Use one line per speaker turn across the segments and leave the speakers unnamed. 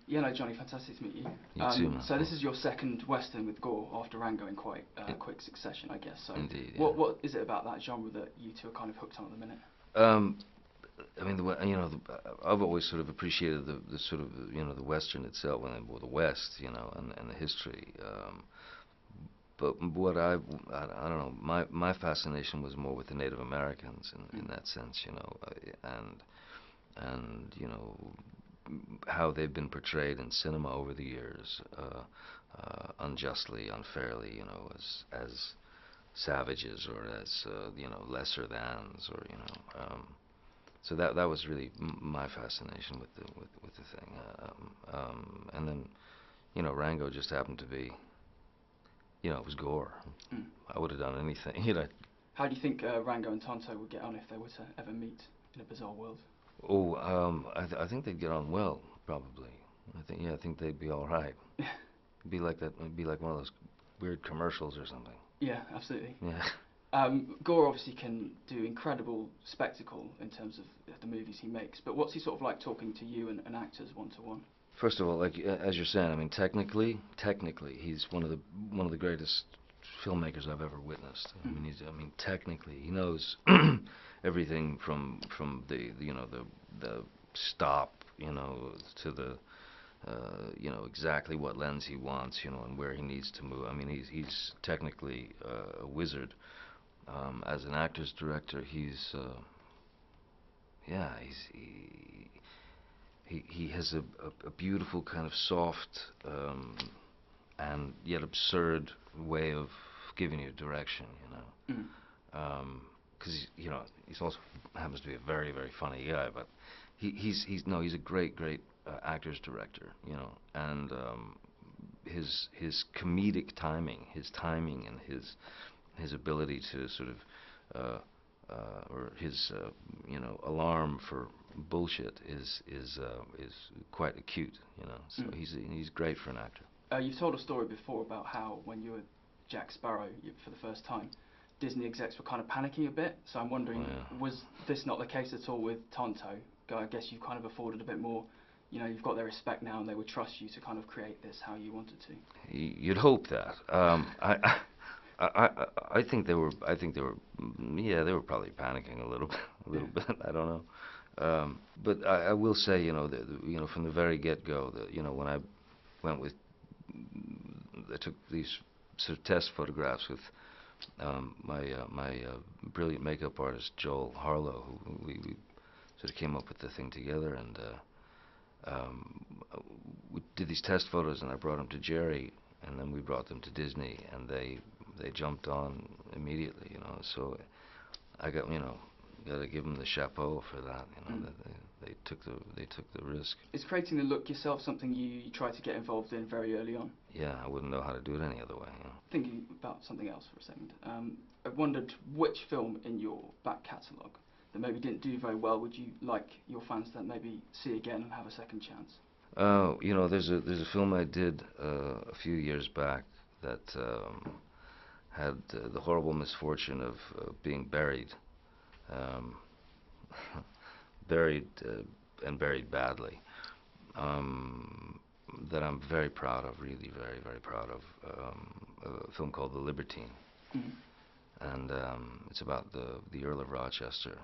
Yeah, no, Johnny, fantastic to meet you.
You too, man.
So this
Thanks.
is your second Western with gore after Rango in quite
It,
quick succession, I guess. So
indeed, yeah.
what is it about that genre that you two are kind of hooked on at the minute?
Um, I mean, I've always sort of appreciated the sort of, the Western itself, or the West, and the history. But what I don't know, my fascination was more with the Native Americans in that sense, and how they've been portrayed in cinema over the years, unjustly, unfairly, as savages or as lesser thans, or so that was really my fascination with the thing, and then Rango just happened to be, it was gore.
Mm.
I would have done anything,
How do you think Rango and Tonto would get on if they were to ever meet in a bizarre world?
Oh, I think they'd get on well, probably. I think they'd be all right. Be like that. It'd be like one of those weird commercials or something.
Yeah, absolutely.
Yeah.
Gore obviously can do incredible spectacle in terms of the movies he makes, but what's he sort of like talking to you and actors one to one?
First of all, like as you're saying, I mean, technically, he's one of the greatest filmmakers I've ever witnessed. I mean, technically, he knows everything from the stop, to the exactly what lens he wants, and where he needs to move. I mean, he's technically a wizard. As an actor's director, yeah, he has a beautiful kind of soft, and yet absurd way of giving you direction,
Mm.
because he's also happens to be a very very funny guy, but he's a great actor's director, and his comedic timing, and his ability to sort of or his alarm for bullshit is quite acute, so
Mm.
he's great for an actor.
You've told a story before about how when you were Jack Sparrow for the first time, Disney execs were kind of panicking a bit. So I'm wondering,
Yeah.
was this not the case at all with Tonto? I guess you kind of afforded a bit more. You've got their respect now, and they would trust you to kind of create this how you wanted to.
You'd hope that. I think they were. Yeah, they were probably panicking a little bit. A little bit. I don't know. But I will say, from the very get-go, that when I went with, I took these sort of test photographs with my brilliant makeup artist Joel Harlow, who we sort of came up with the thing together, and um, we did these test photos, and I brought them to Jerry, and then we brought them to Disney, and they jumped on immediately, So I got to give them the chapeau for that,
Mm.
that they took the risk.
Is creating the look yourself something you try to get involved in very early on?
Yeah, I wouldn't know how to do it any other way.
Thinking about something else for a second, I wondered which film in your back catalogue that maybe didn't do very well would you like your fans to maybe see again and have a second chance?
There's a film I did a few years back that had the horrible misfortune of being buried, um, buried and buried badly. Um, that I'm very proud of, really very proud of. A film called The Libertine,
Mm.
and it's about the Earl of Rochester,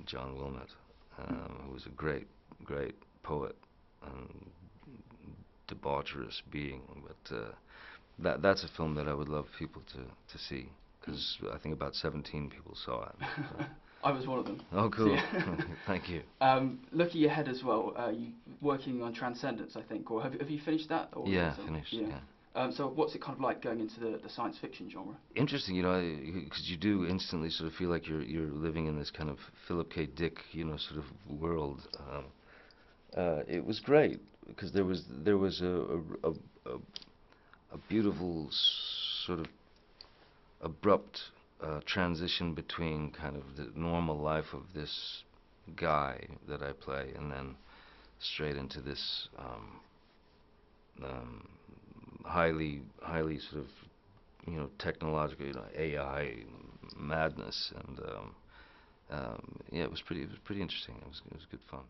John Wilmot, who was a great poet and debaucherous being. But that's a film that I would love people to see, because I think about 17 people saw it. So.
I was one of them.
Oh,
So,
cool.
yeah.
Thank you.
Looking ahead as well, you working on Transcendence, I think, or have you finished that? Or
Yeah, finished.
yeah.
Yeah.
So what's it kind of like going into the science fiction genre?
Interesting, because you do instantly sort of feel like you're living in this kind of Philip K. Dick, sort of world. It was great because there was a, a beautiful sort of abrupt transition between kind of the normal life of this guy that I play, and then straight into this um, highly sort of technological, AI madness, and yeah, it was pretty interesting. It was good fun.